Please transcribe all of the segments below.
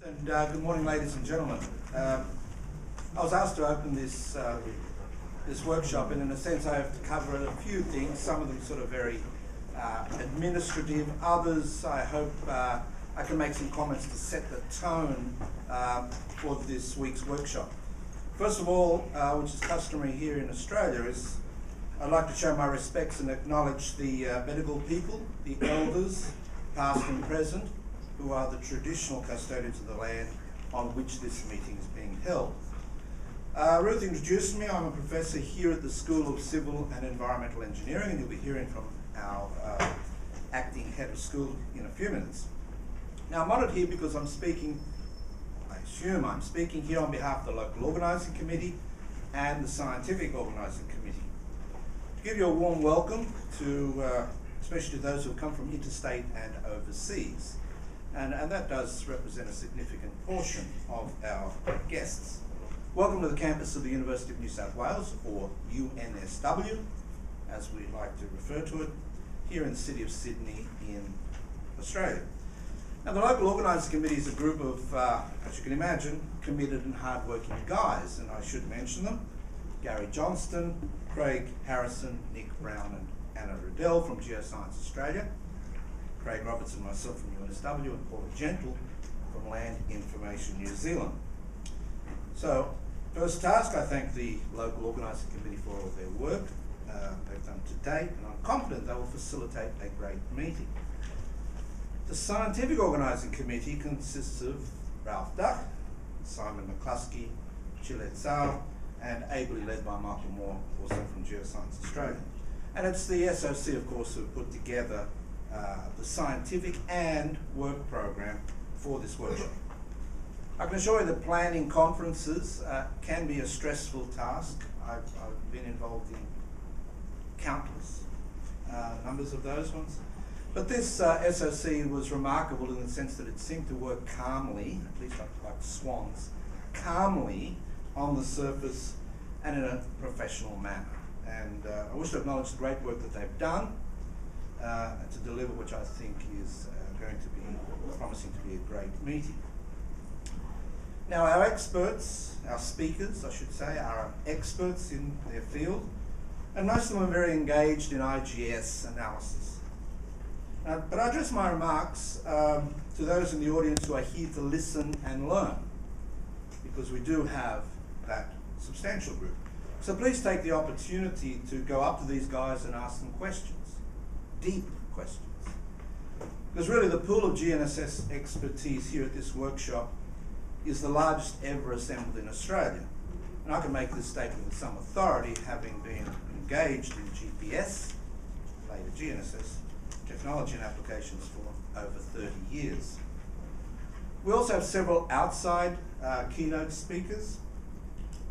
And good morning, ladies and gentlemen. I was asked to open this workshop, and in a sense I have to cover a few things, some of them sort of very administrative, others I hope I can make some comments to set the tone for this week's workshop. First of all, which is customary here in Australia, is I'd like to show my respects and acknowledge the Medical people, the elders, past and present, who are the traditional custodians of the land on which this meeting is being held. Ruth introduced me. I'm a professor here at the School of Civil and Environmental Engineering, and you'll be hearing from our acting head of school in a few minutes. Now, I'm honoured here because I'm speaking here on behalf of the Local Organising Committee and the Scientific Organising Committee. To give you a warm welcome to, especially to those who have come from interstate and overseas. And that does represent a significant portion of our guests. Welcome to the campus of the University of New South Wales, or UNSW, as we like to refer to it, here in the city of Sydney in Australia. Now, the Local Organising Committee is a group of, as you can imagine, committed and hard-working guys, and I should mention them: Gary Johnston, Craig Harrison, Nick Brown and Anna Riddell from Geoscience Australia, Craig Robertson, myself from UNSW, and Paula Gentle from Land Information New Zealand. So, first task, I thank the Local Organising Committee for all their work they've done to date, and I'm confident they will facilitate a great meeting. The Scientific Organising Committee consists of Ralph Duck, Simon McCluskey, Chilette Zhao, and ably led by Michael Moore, also from Geoscience Australia. And it's the SOC, of course, who have put together the scientific and work program for this workshop. I can assure you that planning conferences can be a stressful task. I've been involved in countless numbers of those ones. But this SOC was remarkable in the sense that it seemed to work calmly, at least like swans, calmly on the surface and in a professional manner. And I wish to acknowledge the great work that they've done to deliver, which I think is going to be promising to be a great meeting. Now, our experts, our speakers, I should say, are experts in their field, and most of them are very engaged in IGS analysis. But I address my remarks to those in the audience who are here to listen and learn, because we do have that substantial group. So please take the opportunity to go up to these guys and ask them questions, deep questions. Because really the pool of GNSS expertise here at this workshop is the largest ever assembled in Australia. And I can make this statement with some authority, having been engaged in GPS, later GNSS, technology and applications for over 30 years. We also have several outside keynote speakers.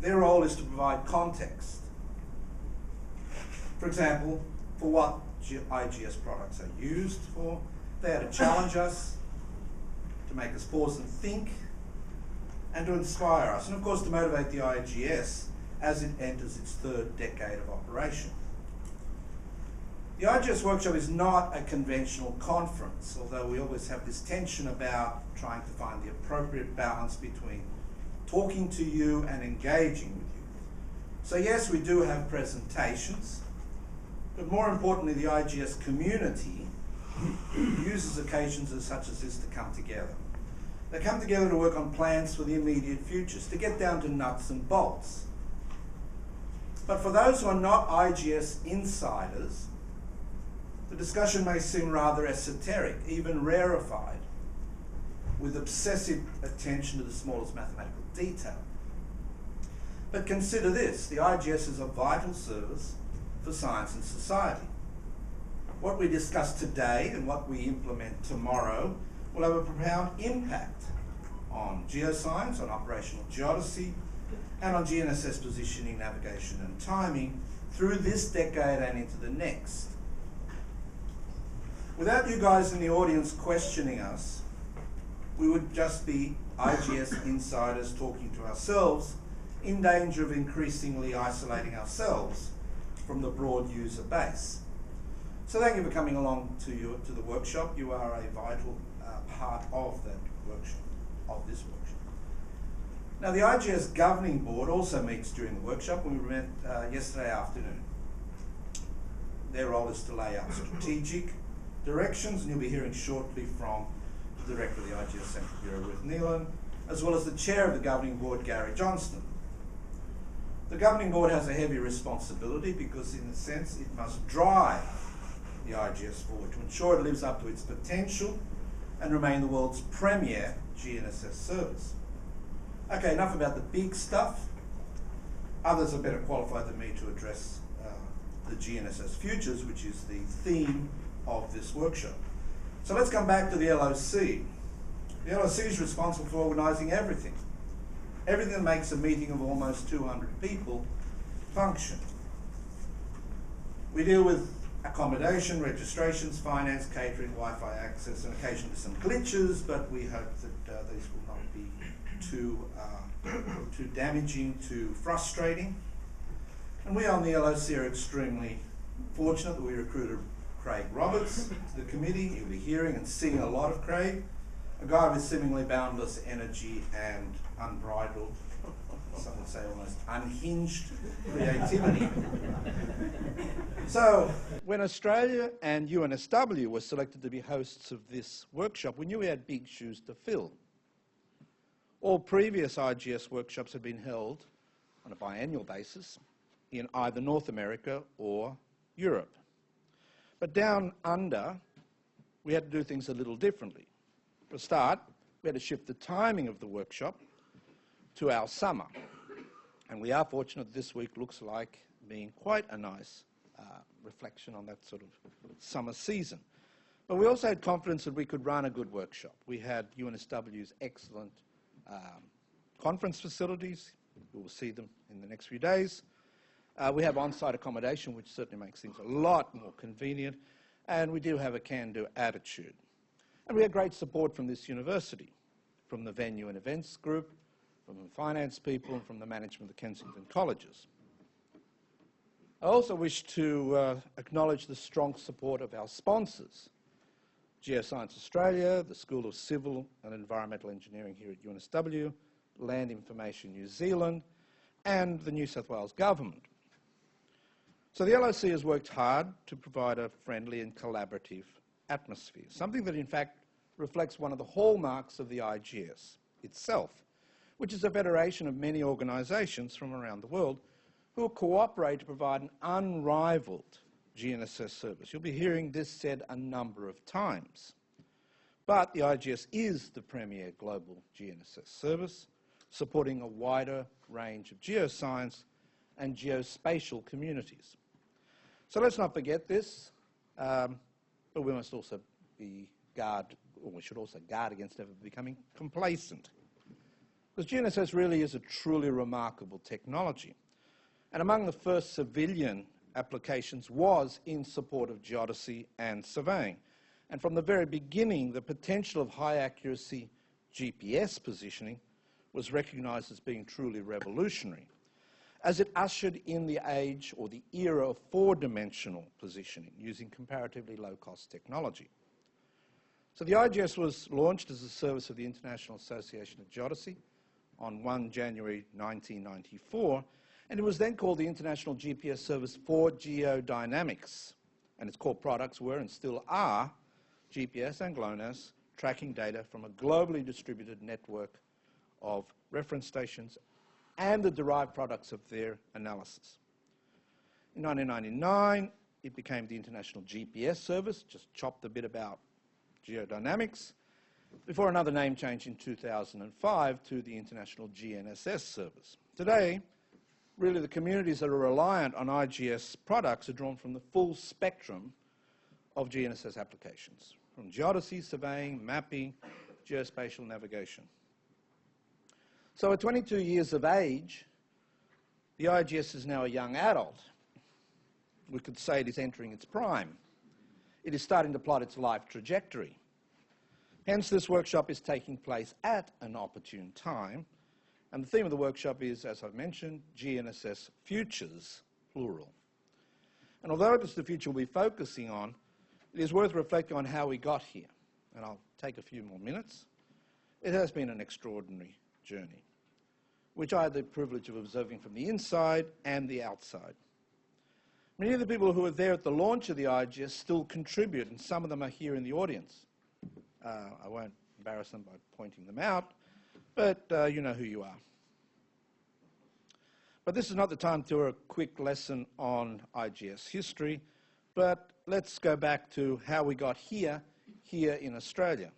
Their role is to provide context. For example, for what IGS products are used for. They are to challenge us, to make us pause and think, and to inspire us, and of course to motivate the IGS as it enters its third decade of operation. The IGS workshop is not a conventional conference, although we always have this tension about trying to find the appropriate balance between talking to you and engaging with you. So yes, we do have presentations, but more importantly, the IGS community uses occasions such as this to come together. They come together to work on plans for the immediate futures, to get down to nuts and bolts. But for those who are not IGS insiders, the discussion may seem rather esoteric, even rarefied, with obsessive attention to the smallest mathematical detail. But consider this: the IGS is a vital service for science and society. What we discuss today and what we implement tomorrow will have a profound impact on geoscience, on operational geodesy, and on GNSS positioning, navigation and timing through this decade and into the next. Without you guys in the audience questioning us, we would just be IGS insiders talking to ourselves, in danger of increasingly isolating ourselves from the broad user base. So thank you for coming along to the workshop. You are a vital part of that workshop. of this workshop. Now, the IGS Governing Board also meets during the workshop, and we met yesterday afternoon. Their role is to lay out strategic directions, and you'll be hearing shortly from the Director of the IGS Central Bureau, Ruth Nealon, as well as the Chair of the Governing Board, Gary Johnston. The Governing Board has a heavy responsibility because, in a sense, it must drive the IGS forward to ensure it lives up to its potential and remain the world's premier GNSS service. Okay, enough about the big stuff. Others are better qualified than me to address the GNSS futures, which is the theme of this workshop. So let's come back to the LOC. The LOC is responsible for organising everything. Everything that makes a meeting of almost 200 people function. We deal with accommodation, registrations, finance, catering, Wi-Fi access, and occasionally some glitches, but we hope that these will not be too damaging, too frustrating. And we on the LOC are extremely fortunate that we recruited Craig Roberts to the committee. You'll be hearing and seeing a lot of Craig, a guy with seemingly boundless energy and unbridled, some would say almost unhinged creativity. So, when Australia and UNSW were selected to be hosts of this workshop, we knew we had big shoes to fill. All previous IGS workshops had been held on a biannual basis in either North America or Europe. But down under, we had to do things a little differently. For a start, we had to shift the timing of the workshop to our summer. And we are fortunate this week looks like being quite a nice reflection on that sort of summer season. But we also had confidence that we could run a good workshop. We had UNSW's excellent conference facilities. We will see them in the next few days. We have on-site accommodation, which certainly makes things a lot more convenient. And we do have a can-do attitude. And we had great support from this university, from the venue and events group, from the finance people, and from the management of the Kensington colleges. I also wish to acknowledge the strong support of our sponsors, Geoscience Australia, the School of Civil and Environmental Engineering here at UNSW, Land Information New Zealand, and the New South Wales Government. So the LOC has worked hard to provide a friendly and collaborative atmosphere, something that in fact reflects one of the hallmarks of the IGS itself, which is a federation of many organisations from around the world who cooperate to provide an unrivalled GNSS service. You'll be hearing this said a number of times. But the IGS is the premier global GNSS service, supporting a wider range of geoscience and geospatial communities. So let's not forget this, but we must also we should also guard against ever becoming complacent. Because GNSS really is a truly remarkable technology. And among the first civilian applications was in support of geodesy and surveying. And from the very beginning, the potential of high accuracy GPS positioning was recognised as being truly revolutionary, as it ushered in the age or the era of four-dimensional positioning using comparatively low-cost technology. So the IGS was launched as a service of the International Association of Geodesy on 1 January 1994, and it was then called the International GPS Service for Geodynamics, and its core products were and still are GPS and GLONASS, tracking data from a globally distributed network of reference stations and the derived products of their analysis. In 1999, it became the International GPS Service, just chopped a bit about geodynamics, before another name change in 2005 to the International GNSS Service. Today, really the communities that are reliant on IGS products are drawn from the full spectrum of GNSS applications, from geodesy, surveying, mapping, geospatial navigation. So at 22 years of age, the IGS is now a young adult. We could say it is entering its prime. It is starting to plot its life trajectory. Hence, this workshop is taking place at an opportune time, and the theme of the workshop is, as I've mentioned, GNSS Futures, plural. And although it is the future we'll be focusing on, it is worth reflecting on how we got here. And I'll take a few more minutes. It has been an extraordinary journey, which I had the privilege of observing from the inside and the outside. Many of the people who were there at the launch of the IGS still contribute, and some of them are here in the audience. I won't embarrass them by pointing them out, but you know who you are. But this is not the time to do a quick lesson on IGS history, but let's go back to how we got here in Australia.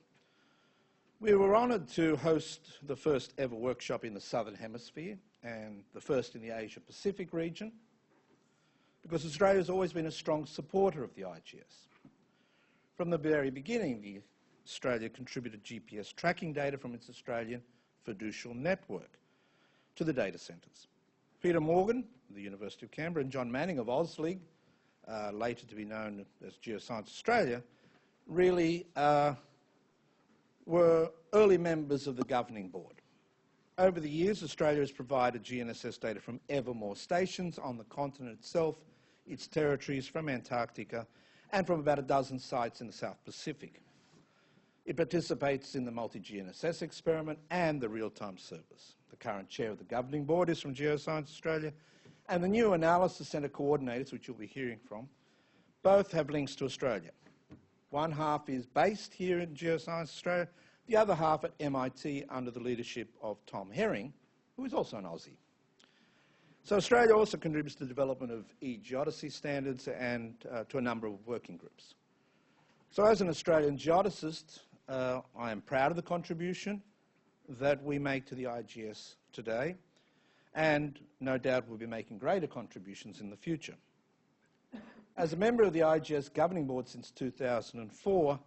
We were honoured to host the first ever workshop in the Southern Hemisphere and the first in the Asia-Pacific region, because Australia has always been a strong supporter of the IGS. From the very beginning, Australia contributed GPS tracking data from its Australian fiducial network to the data centres. Peter Morgan, of the University of Canberra, and John Manning of AusLeague, later to be known as Geoscience Australia, really were early members of the governing board. Over the years, Australia has provided GNSS data from ever more stations on the continent itself, its territories, from Antarctica, and from about a dozen sites in the South Pacific. It participates in the multi-GNSS experiment and the real-time service. The current chair of the governing board is from Geoscience Australia, and the new Analysis Centre coordinators, which you'll be hearing from, both have links to Australia. One half is based here in Geoscience Australia, the other half at MIT under the leadership of Tom Herring, who is also an Aussie. So Australia also contributes to the development of e-geodesy standards and to a number of working groups. So as an Australian geodesist, I am proud of the contribution that we make to the IGS today, and no doubt we'll be making greater contributions in the future. As a member of the IGS Governing Board since 2004,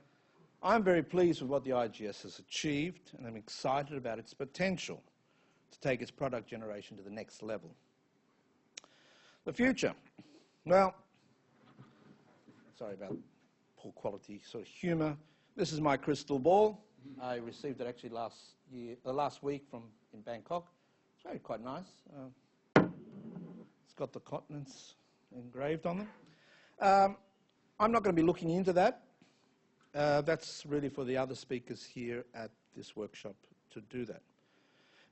I'm very pleased with what the IGS has achieved, and I'm excited about its potential to take its product generation to the next level. The future. Well, sorry about poor quality sort of humour. This is my crystal ball. I received it actually last week in Bangkok. It's really quite nice. It's got the continents engraved on them. I'm not going to be looking into that. That's really for the other speakers here at this workshop to do that.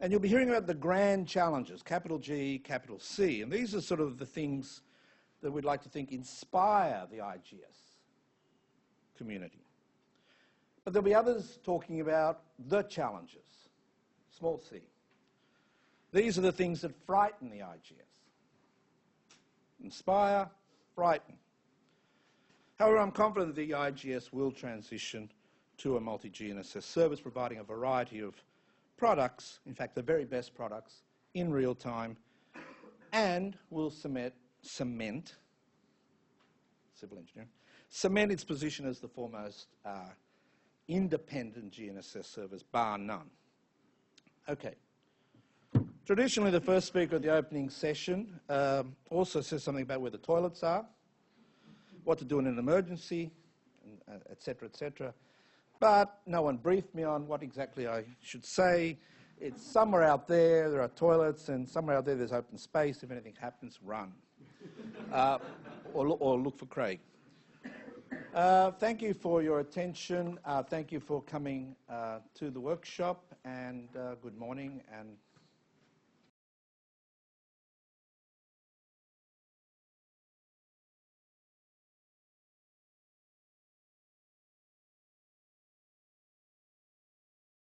And you'll be hearing about the grand challenges, capital G, capital C. And these are sort of the things that we'd like to think inspire the IGS community. But there'll be others talking about the challenges, small c. These are the things that frighten the IGS. Inspire, frighten. However, I'm confident that the IGS will transition to a multi-GNSS service providing a variety of products, in fact the very best products, in real time, and will cement civil engineering, cement its position as the foremost independent GNSS service, bar none. Okay. Traditionally, the first speaker at the opening session also says something about where the toilets are, what to do in an emergency, et cetera, but no one briefed me on what exactly I should say. It's somewhere out there are toilets, and somewhere out there's open space. If anything happens, run. Or look for Craig. Thank you for your attention. Thank you for coming to the workshop, and good morning, and